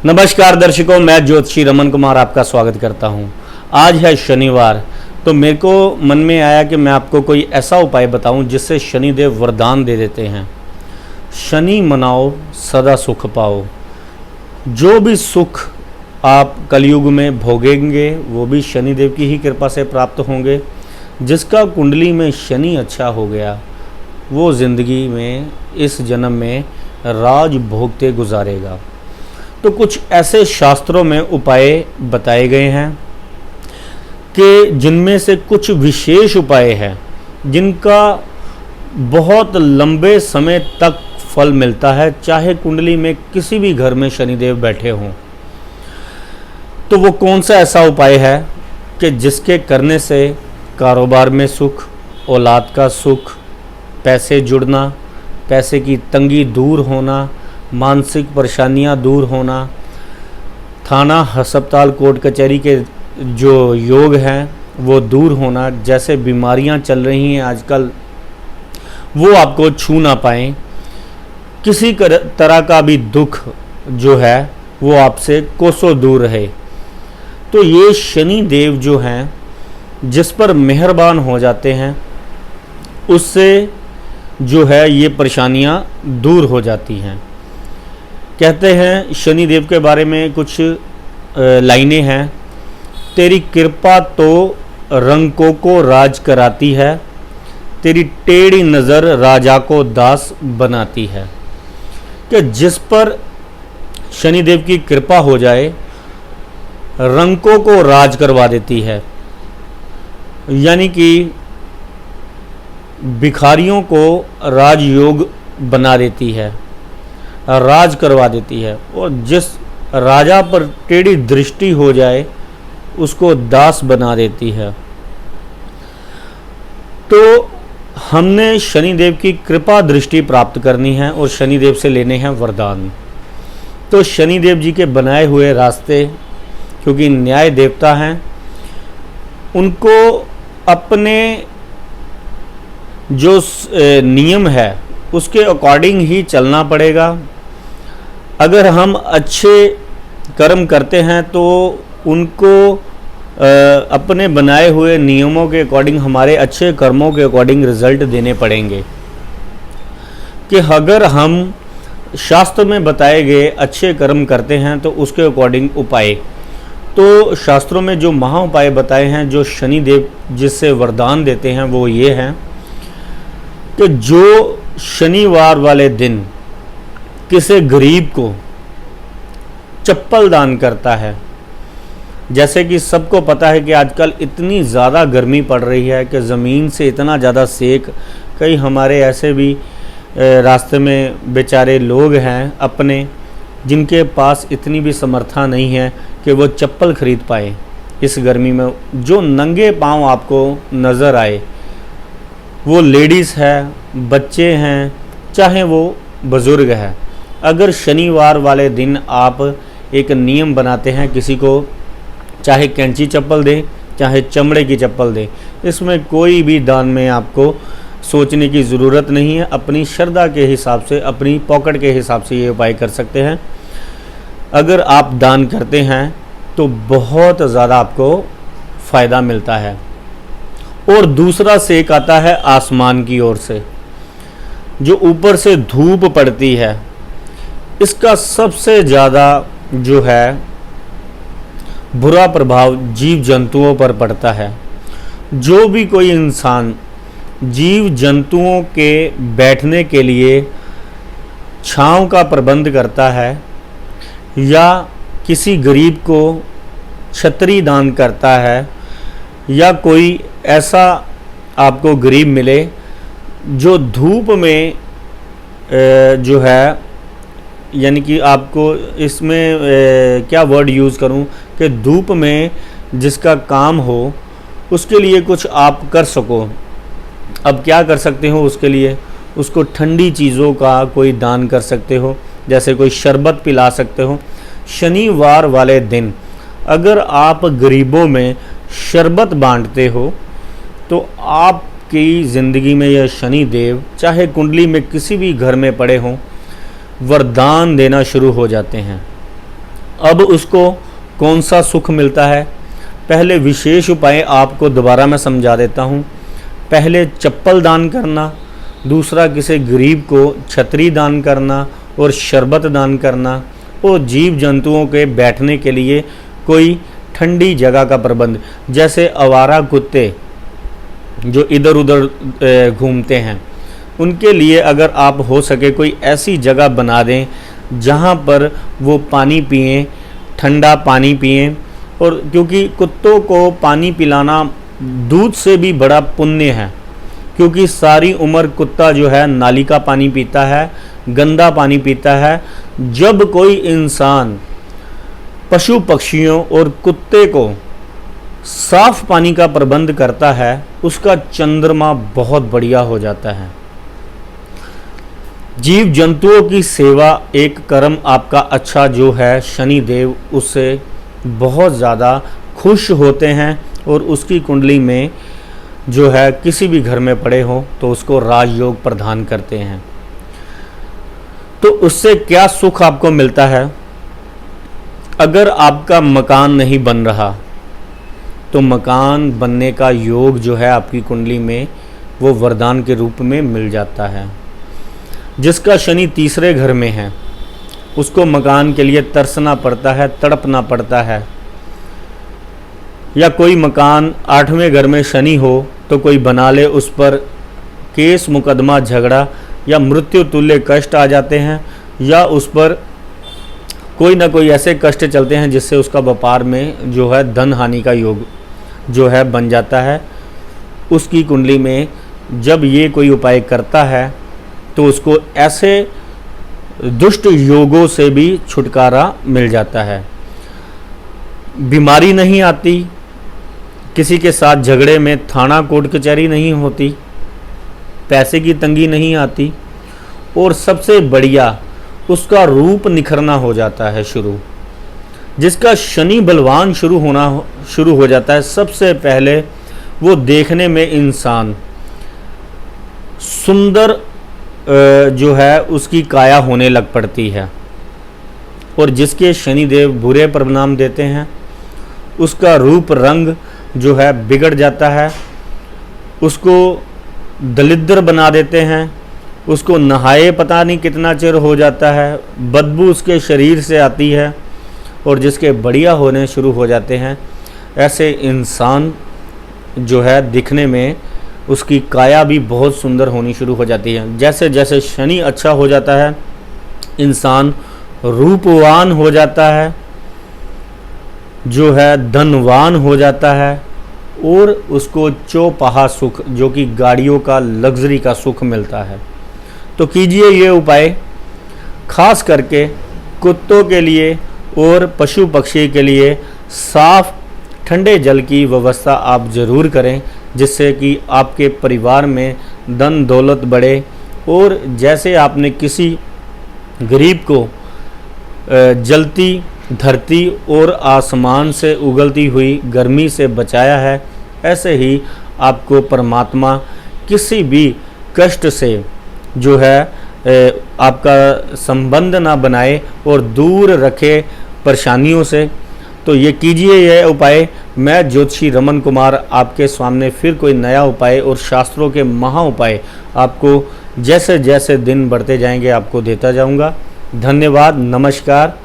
नमस्कार दर्शकों, मैं ज्योतिषी रमन कुमार आपका स्वागत करता हूं। आज है शनिवार, तो मेरे को मन में आया कि मैं आपको कोई ऐसा उपाय बताऊं जिससे शनिदेव वरदान दे देते हैं। शनि मनाओ सदा सुख पाओ। जो भी सुख आप कलयुग में भोगेंगे वो भी शनिदेव की ही कृपा से प्राप्त होंगे। जिसका कुंडली में शनि अच्छा हो गया वो ज़िंदगी में इस जन्म में राज भोगते गुजारेगा। तो कुछ ऐसे शास्त्रों में उपाय बताए गए हैं कि जिनमें से कुछ विशेष उपाय हैं जिनका बहुत लंबे समय तक फल मिलता है, चाहे कुंडली में किसी भी घर में शनिदेव बैठे हों। तो वो कौन सा ऐसा उपाय है कि जिसके करने से कारोबार में सुख, औलाद का सुख, पैसे जुड़ना, पैसे की तंगी दूर होना, मानसिक परेशानियां दूर होना, थाना अस्पताल कोर्ट कचहरी के जो योग हैं वो दूर होना, जैसे बीमारियां चल रही हैं आजकल वो आपको छू ना पाएँ, किसी तरह का भी दुख जो है वो आपसे कोसों दूर रहे। तो ये शनि देव जो हैं जिस पर मेहरबान हो जाते हैं उससे जो है ये परेशानियां दूर हो जाती हैं। कहते हैं शनि देव के बारे में कुछ लाइनें हैं। तेरी कृपा तो रंकों को राज कराती है, तेरी टेढ़ी नज़र राजा को दास बनाती है। कि जिस पर शनि देव की कृपा हो जाए रंकों को राज करवा देती है, यानी कि भिखारियों को राजयोग बना देती है, राज करवा देती है। और जिस राजा पर टेढ़ी दृष्टि हो जाए उसको दास बना देती है। तो हमने शनिदेव की कृपा दृष्टि प्राप्त करनी है और शनिदेव से लेने हैं वरदान। तो शनिदेव जी के बनाए हुए रास्ते, क्योंकि न्याय देवता हैं, उनको अपने जो नियम है उसके अकॉर्डिंग ही चलना पड़ेगा। अगर हम अच्छे कर्म करते हैं तो उनको अपने बनाए हुए नियमों के अकॉर्डिंग, हमारे अच्छे कर्मों के अकॉर्डिंग रिजल्ट देने पड़ेंगे। कि अगर हम शास्त्र में बताए गए अच्छे कर्म करते हैं तो उसके अकॉर्डिंग उपाय, तो शास्त्रों में जो महा उपाय बताए हैं जो शनिदेव जिससे वरदान देते हैं वो ये हैं कि जो शनिवार वाले दिन किसी गरीब को चप्पल दान करता है, जैसे कि सबको पता है कि आजकल इतनी ज़्यादा गर्मी पड़ रही है कि ज़मीन से इतना ज़्यादा सेक, कई हमारे ऐसे भी रास्ते में बेचारे लोग हैं अपने जिनके पास इतनी भी समर्था नहीं है कि वो चप्पल खरीद पाए इस गर्मी में। जो नंगे पांव आपको नज़र आए वो लेडीज़ है, बच्चे हैं, चाहे वो बुज़ुर्ग है। अगर शनिवार वाले दिन आप एक नियम बनाते हैं किसी को, चाहे कैंची चप्पल दें चाहे चमड़े की चप्पल दें, इसमें कोई भी दान में आपको सोचने की ज़रूरत नहीं है। अपनी श्रद्धा के हिसाब से, अपनी पॉकेट के हिसाब से ये उपाय कर सकते हैं। अगर आप दान करते हैं तो बहुत ज़्यादा आपको फ़ायदा मिलता है। और दूसरा सेक आता है आसमान की ओर से, जो ऊपर से धूप पड़ती है। इसका सबसे ज़्यादा जो है बुरा प्रभाव जीव जंतुओं पर पड़ता है। जो भी कोई इंसान जीव जंतुओं के बैठने के लिए छांव का प्रबंध करता है या किसी गरीब को छतरी दान करता है या कोई ऐसा आपको गरीब मिले जो धूप में जो है, यानी कि आपको इसमें क्या वर्ड यूज़ करूं कि धूप में जिसका काम हो उसके लिए कुछ आप कर सको। अब क्या कर सकते हो उसके लिए? उसको ठंडी चीज़ों का कोई दान कर सकते हो, जैसे कोई शरबत पिला सकते हो। शनिवार वाले दिन अगर आप गरीबों में शरबत बांटते हो तो आपकी ज़िंदगी में यह शनि देव चाहे कुंडली में किसी भी घर में पड़े हों वरदान देना शुरू हो जाते हैं। अब उसको कौन सा सुख मिलता है। पहले विशेष उपाय आपको दोबारा मैं समझा देता हूँ। पहले चप्पल दान करना, दूसरा किसी गरीब को छतरी दान करना और शरबत दान करना, और जीव जंतुओं के बैठने के लिए कोई ठंडी जगह का प्रबंध, जैसे आवारा कुत्ते जो इधर उधर घूमते हैं, उनके लिए अगर आप हो सके कोई ऐसी जगह बना दें जहाँ पर वो पानी पिएं, ठंडा पानी पिएं। और क्योंकि कुत्तों को पानी पिलाना दूध से भी बड़ा पुण्य है, क्योंकि सारी उम्र कुत्ता जो है नाली का पानी पीता है, गंदा पानी पीता है। जब कोई इंसान पशु पक्षियों और कुत्ते को साफ पानी का प्रबंध करता है, उसका चंद्रमा बहुत बढ़िया हो जाता है। जीव जंतुओं की सेवा एक कर्म आपका अच्छा जो है, शनि देव उससे बहुत ज़्यादा खुश होते हैं और उसकी कुंडली में जो है किसी भी घर में पड़े हो तो उसको राजयोग प्रदान करते हैं। तो उससे क्या सुख आपको मिलता है। अगर आपका मकान नहीं बन रहा तो मकान बनने का योग जो है आपकी कुंडली में वो वरदान के रूप में मिल जाता है। जिसका शनि तीसरे घर में है उसको मकान के लिए तरसना पड़ता है, तड़पना पड़ता है। या कोई मकान 8वें घर में शनि हो तो कोई बना ले, उस पर केस मुकदमा झगड़ा या मृत्यु तुल्य कष्ट आ जाते हैं, या उस पर कोई ना कोई ऐसे कष्ट चलते हैं जिससे उसका व्यापार में जो है धन हानि का योग जो है बन जाता है। उसकी कुंडली में जब ये कोई उपाय करता है तो उसको ऐसे दुष्ट योगों से भी छुटकारा मिल जाता है। बीमारी नहीं आती, किसी के साथ झगड़े में थाना कोर्ट कचहरी नहीं होती, पैसे की तंगी नहीं आती, और सबसे बढ़िया उसका रूप निखरना हो जाता है शुरू। जिसका शनि बलवान शुरू हो जाता है, सबसे पहले वो देखने में इंसान सुंदर जो है उसकी काया होने लग पड़ती है। और जिसके शनिदेव बुरे परिणाम देते हैं उसका रूप रंग जो है बिगड़ जाता है, उसको दलिद्र बना देते हैं, उसको नहाए पता नहीं कितना चिर हो जाता है, बदबू उसके शरीर से आती है। और जिसके बढ़िया होने शुरू हो जाते हैं, ऐसे इंसान जो है दिखने में उसकी काया भी बहुत सुंदर होनी शुरू हो जाती है। जैसे जैसे शनि अच्छा हो जाता है इंसान रूपवान हो जाता है, जो है धनवान हो जाता है, और उसको चौपाहा सुख जो कि गाड़ियों का लग्जरी का सुख मिलता है। तो कीजिए ये उपाय, खास करके कुत्तों के लिए और पशु पक्षी के लिए साफ ठंडे जल की व्यवस्था आप ज़रूर करें, जिससे कि आपके परिवार में धन दौलत बढ़े। और जैसे आपने किसी गरीब को जलती धरती और आसमान से उगलती हुई गर्मी से बचाया है, ऐसे ही आपको परमात्मा किसी भी कष्ट से जो है आपका संबंध ना बनाए और दूर रखे परेशानियों से। तो ये कीजिए यह उपाय। मैं ज्योतिषी रमन कुमार आपके सामने फिर कोई नया उपाय और शास्त्रों के महा उपाय आपको जैसे जैसे दिन बढ़ते जाएंगे आपको देता जाऊंगा। धन्यवाद, नमस्कार।